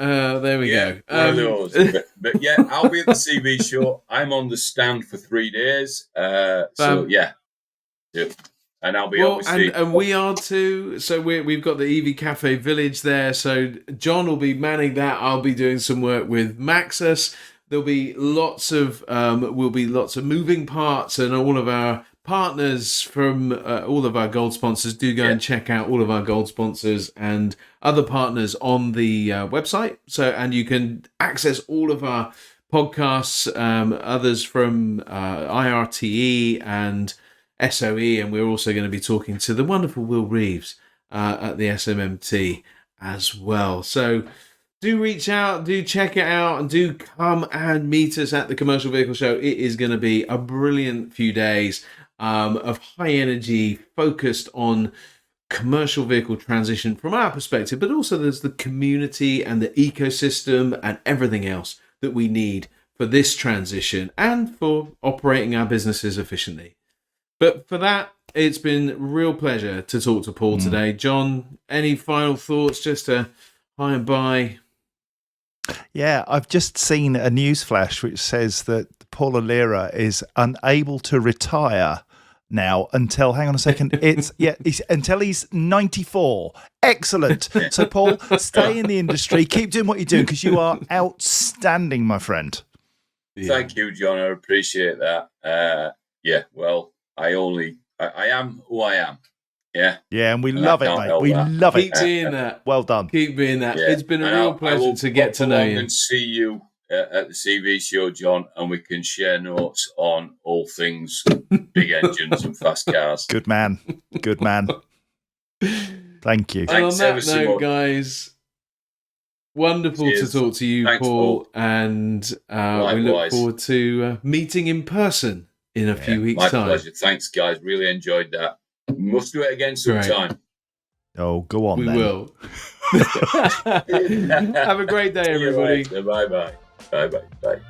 Speaker 1: There we go.
Speaker 3: One of those. But I'll be at the CV show. I'm on the stand for 3 days. And I'll be obviously,
Speaker 1: and we are too. So we've got the EV Cafe Village there. So John will be manning that. I'll be doing some work with Maxus. There'll be lots of moving parts, and all of our partners from all of our gold sponsors. Do go and check out all of our gold sponsors and other partners on the website. So, and you can access all of our podcasts, others from IRTE and SOE, and we're also going to be talking to the wonderful Will Reeves at the SMMT as well. So do reach out, do check it out, and do come and meet us at the Commercial Vehicle Show. It is going to be a brilliant few days of high energy, focused on commercial vehicle transition from our perspective, but also there's the community and the ecosystem and everything else that we need for this transition and for operating our businesses efficiently. But for that, it's been a real pleasure to talk to Paul today. John, any final thoughts just to hi and bye?
Speaker 2: Yeah, I've just seen a news flash which says that Paul Allera is unable to retire now until, hang on a second, until he's 94. Excellent. So Paul, stay in the industry, keep doing what you're doing, because you are outstanding, my friend.
Speaker 3: Thank you, John. I appreciate that. Well, I am who I am. Yeah,
Speaker 2: and we love it, mate. We love it.
Speaker 1: Keep being that.
Speaker 2: Well done.
Speaker 1: Keep being that. Yeah. It's been a real pleasure to get to know you.
Speaker 3: And see you at the CV show, John, and we can share notes on all things big engines and fast cars.
Speaker 2: Good man. Good man. Thank you.
Speaker 1: And on that note, guys, wonderful to talk to you, Thanks, Paul. And we look forward to meeting in person in a few weeks' time.
Speaker 3: My pleasure. Thanks, guys. Really enjoyed that. We must do it again sometime.
Speaker 2: Oh, go on, then.
Speaker 1: We will. Have a great day, everybody.
Speaker 3: Bye-bye. Bye-bye. Bye.